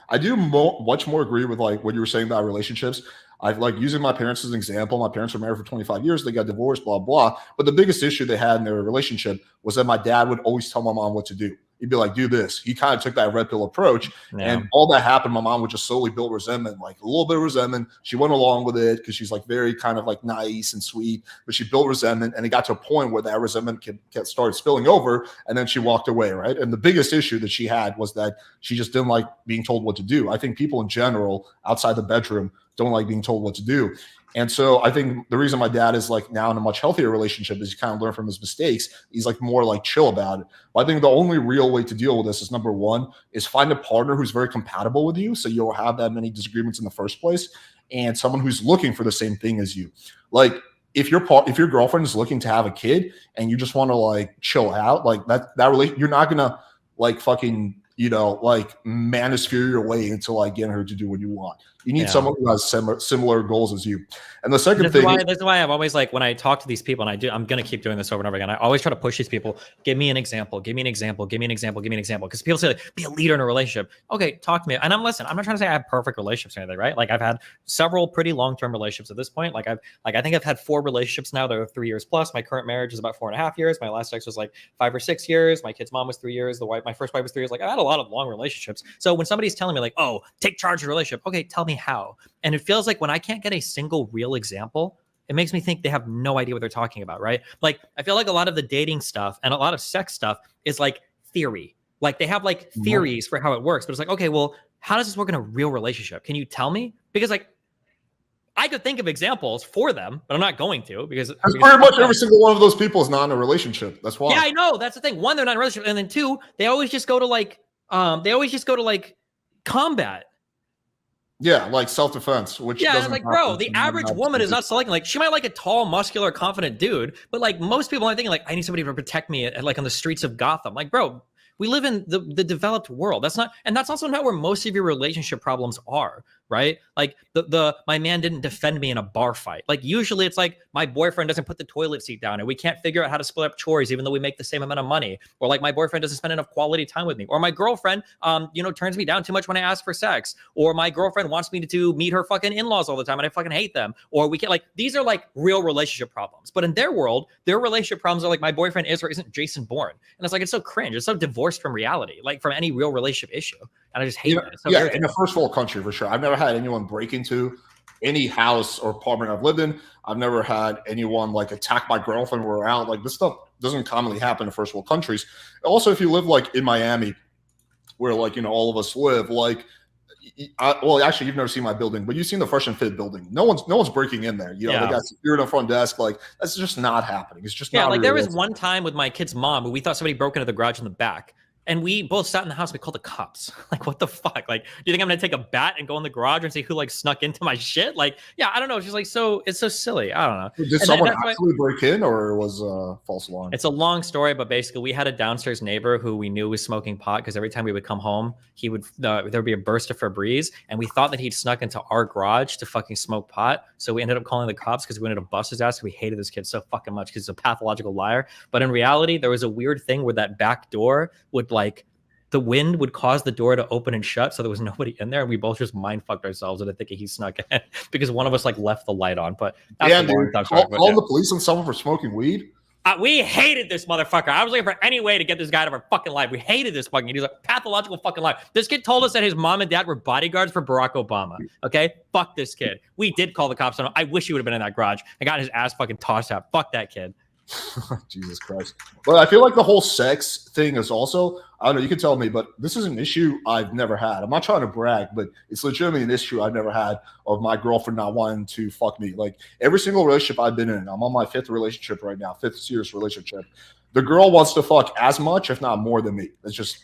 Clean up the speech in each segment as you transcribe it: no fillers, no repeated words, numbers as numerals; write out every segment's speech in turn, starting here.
I do much more agree with like what you were saying about relationships. I've like using my parents as an example. My parents were married for 25 years. They got divorced, blah, blah. But the biggest issue they had in their relationship was that my dad would always tell my mom what to do. He'd be like, do this. He kind of took that red pill approach. Yeah. And all that happened, my mom would just slowly build resentment, like a little bit of resentment. She went along with it because she's like very kind of like nice and sweet, but she built resentment. And it got to a point where that resentment started spilling over. And then she walked away, right? And the biggest issue that she had was that she just didn't like being told what to do. I think people in general outside the bedroom don't like being told what to do. And so I think the reason my dad is like now in a much healthier relationship is he kind of learned from his mistakes. He's like more like chill about it. But I think the only real way to deal with this is number one is find a partner who's very compatible with you. So you don't have that many disagreements in the first place, and someone who's looking for the same thing as you. Like if your girlfriend is looking to have a kid and you just want to like chill out, like that really, you're not going to like fucking, like manosphere your way into like getting her to do what you want. You need someone who has similar goals as you. And the second thing, this is why I've always like when I talk to these people, and I'm gonna keep doing this over and over again. I always try to push these people. Give me an example. Give me an example. Give me an example. Give me an example. Because people say like, be a leader in a relationship. Okay, talk to me. And I'm not trying to say I have perfect relationships or anything, right? Like I've had several pretty long-term relationships at this point. I think I've had 4 relationships now that are 3 years plus. My current marriage is about 4.5 years. My last ex was like 5 or 6 years. My kid's mom was 3 years. My first wife was 3 years. Like I had a lot of long relationships. So when somebody's telling me like, oh, take charge of your relationship, okay, tell me how. And it feels like when I can't get a single real example, it makes me think they have no idea what they're talking about, right? Like, I feel like a lot of the dating stuff and a lot of sex stuff is like theory. Like they have like theories for how it works, but it's like, okay, well, how does this work in a real relationship? Can you tell me? Because like, I could think of examples for them, but I'm not going to because pretty much every single one of those people is not in a relationship. That's why. Yeah, I know. That's the thing. One, they're not in a relationship. And then 2, they always just go to like combat. Yeah, like self-defense, which like, bro, the average woman is not selecting. Like, she might like a tall, muscular, confident dude, but like most people are thinking, like, I need somebody to protect me at like on the streets of Gotham. Like, bro, we live in the developed world. That's also not where most of your relationship problems are, right? Like my man didn't defend me in a bar fight. Like usually it's like my boyfriend doesn't put the toilet seat down and we can't figure out how to split up chores even though we make the same amount of money. Or like my boyfriend doesn't spend enough quality time with me. Or my girlfriend turns me down too much when I ask for sex. Or my girlfriend wants me to meet her fucking in-laws all the time and I fucking hate them. Or we can't, like, these are like real relationship problems. But in their world, their relationship problems are like my boyfriend is or isn't Jason Bourne. And it's like, it's so cringe. It's so divorced from reality, like from any real relationship issue. And I just hate it. So in a first world country for sure. I've never had anyone break into any house or apartment I've lived in. I've never had anyone like attack my girlfriend when we're out. Like this stuff doesn't commonly happen in first world countries. Also, if you live like in Miami, where like all of us live, like actually you've never seen my building, but you've seen the Fresh and Fit building. No one's breaking in there. They got security on the front desk. Like that's just not happening. It's just not. Like there was one time with my kid's mom where we thought somebody broke into the garage in the back. And we both sat in the house. We called the cops. Like, what the fuck? Like, do you think I'm gonna take a bat and go in the garage and see who like snuck into my shit? Like, yeah, I don't know. It's just like it's so silly. I don't know. Did someone actually break in, or was a false alarm? It's a long story, but basically, we had a downstairs neighbor who we knew was smoking pot because every time we would come home, he would there would be a burst of Febreze, and we thought that he'd snuck into our garage to fucking smoke pot. So we ended up calling the cops because we wanted to bust his ass. We hated this kid so fucking much because he's a pathological liar. But in reality, there was a weird thing where that back door would like. The wind would cause the door to open and shut, so there was nobody in there, and we both just mind fucked ourselves into thinking he snuck in because one of us like left the light on. But that's calling the police on someone for smoking weed. We hated this motherfucker. I was looking for any way to get this guy out of our fucking life. We hated this fucking. He's a pathological fucking liar. This kid told us that his mom and dad were bodyguards for Barack Obama. Okay, fuck this kid. We did call the cops on him. I wish he would have been in that garage. I got his ass fucking tossed out. Fuck that kid. Jesus Christ. But I feel like the whole sex thing is also, I don't know, you can tell me, but this is an issue I've never had. I'm not trying to brag, but it's legitimately an issue I've never had of my girlfriend not wanting to fuck me. Like every single relationship I've been in, I'm on my 5th relationship right now, 5th serious relationship. The girl wants to fuck as much, if not more than me. It's just...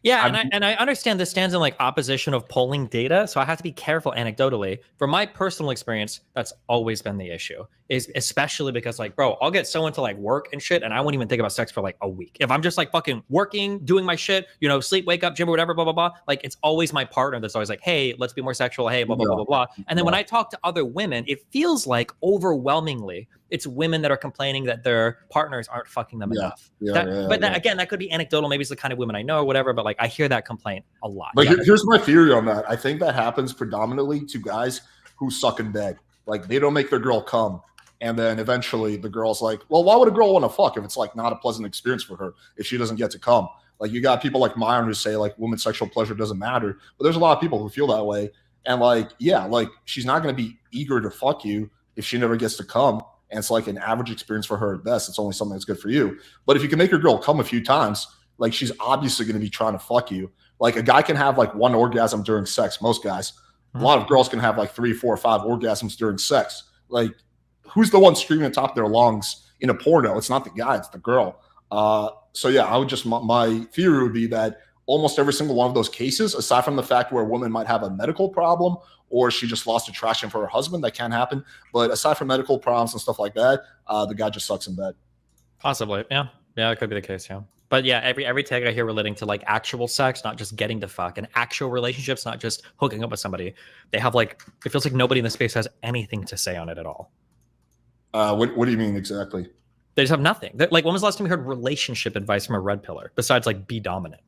Yeah, and I understand this stands in like opposition of polling data, so I have to be careful anecdotally. From my personal experience, that's always been the issue. is especially because like, bro, I'll get someone to like work and shit, and I won't even think about sex for like a week. If I'm just like fucking working, doing my shit, you know, sleep, wake up, gym or whatever, blah, blah, blah. Like it's always my partner that's always like, hey, let's be more sexual. Hey, blah, blah, blah, blah, blah. And then when I talk to other women, it feels like overwhelmingly it's women that are complaining that their partners aren't fucking them enough. Again, that could be anecdotal. Maybe it's the kind of women I know or whatever, but like I hear that complaint a lot. But here's my theory on that. I think that happens predominantly to guys who suck in bed. Like they don't make their girl come. And then eventually the girl's like, well, why would a girl want to fuck if it's like not a pleasant experience for her if she doesn't get to come? Like you got people like Myron who say like women's sexual pleasure doesn't matter. But there's a lot of people who feel that way. And like, yeah, like she's not going to be eager to fuck you if she never gets to come. And it's like an average experience for her at best. It's only something that's good for you. But if you can make your girl come a few times, like she's obviously going to be trying to fuck you. Like a guy can have like one orgasm during sex. Most guys, a lot of girls can have like 3, 4, 5 orgasms during sex. Like, who's the one screaming at the top of their lungs in a porno? It's not the guy, it's the girl. So yeah, I would just, my theory would be that almost every single one of those cases, aside from the fact where a woman might have a medical problem or she just lost attraction for her husband, that can happen. But aside from medical problems and stuff like that, the guy just sucks in bed. Possibly. Yeah, it could be the case. Yeah. But yeah, every take I hear relating to like actual sex, not just getting to fuck, and actual relationships, not just hooking up with somebody. They have like, it feels like nobody in the space has anything to say on it at all. What do you mean exactly? They just have nothing. Like, when was the last time you heard relationship advice from a red pillar besides like be dominant?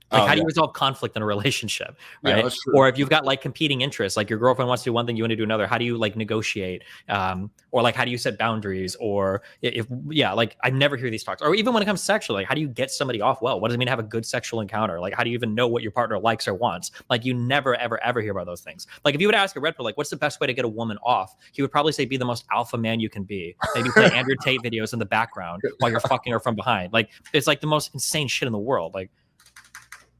Like, how do you resolve conflict in a relationship, right? Yeah, or if you've got like competing interests, like your girlfriend wants to do one thing, you want to do another. How do you like negotiate? Or like, how do you set boundaries? Or like I never hear these talks. Or even when it comes sexually, like how do you get somebody off well? What does it mean to have a good sexual encounter? Like, how do you even know what your partner likes or wants? Like, you never, ever, ever hear about those things. Like, if you would ask a red pill, like, what's the best way to get a woman off? He would probably say, be the most alpha man you can be. Maybe play Andrew Tate videos in the background while you're fucking her from behind. Like, it's like the most insane shit in the world. Like,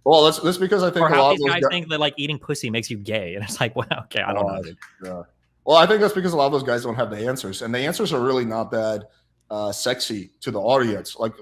well, that's because I think a lot of these guys think that like eating pussy makes you gay, and it's like, well, okay, I don't know. Yeah. Well, I think that's because a lot of those guys don't have the answers, and the answers are really not that sexy to the audience. Like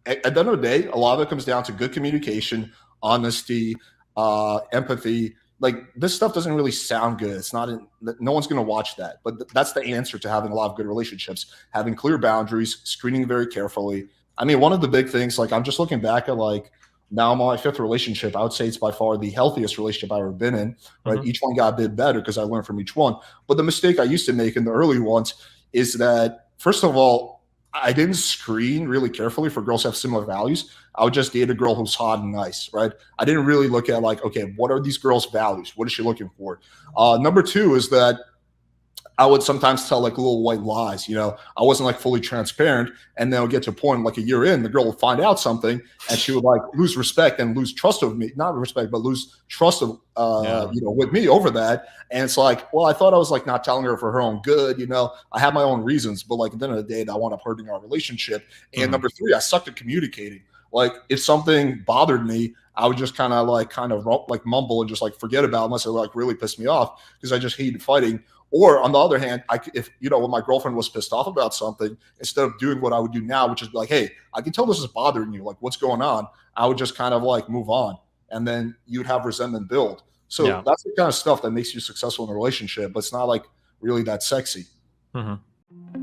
at the end of the day, a lot of it comes down to good communication, honesty, empathy. Like this stuff doesn't really sound good. It's not. No one's going to watch that. But that's the answer to having a lot of good relationships: having clear boundaries, screening very carefully. I mean, one of the big things, like I'm just looking back at like. Now I'm on my 5th relationship. I would say it's by far the healthiest relationship I've ever been in, right? Mm-hmm. Each one got a bit better because I learned from each one. But the mistake I used to make in the early ones is that, first of all, I didn't screen really carefully for girls who have similar values. I would just date a girl who's hot and nice, right? I didn't really look at like, okay, what are these girls' values? What is she looking for? Number 2 is that I would sometimes tell like little white lies, you know, I wasn't like fully transparent. And then I'll get to a point like a year in, the girl will find out something and she would like lose respect and lose trust of me, not respect, but lose trust of, you know, with me over that. And it's like, well, I thought I was like not telling her for her own good. You know, I have my own reasons, but like at the end of the day, that wound up hurting our relationship. And number 3, I sucked at communicating. Like if something bothered me, I would just kind of mumble and just like forget about it unless it like really pissed me off because I just hated fighting. Or on the other hand, if you know, when my girlfriend was pissed off about something, instead of doing what I would do now, which is be like, hey, I can tell this is bothering you. Like, what's going on? I would just kind of like move on, and then you'd have resentment build. So that's the kind of stuff that makes you successful in a relationship, but it's not like really that sexy. Mm-hmm.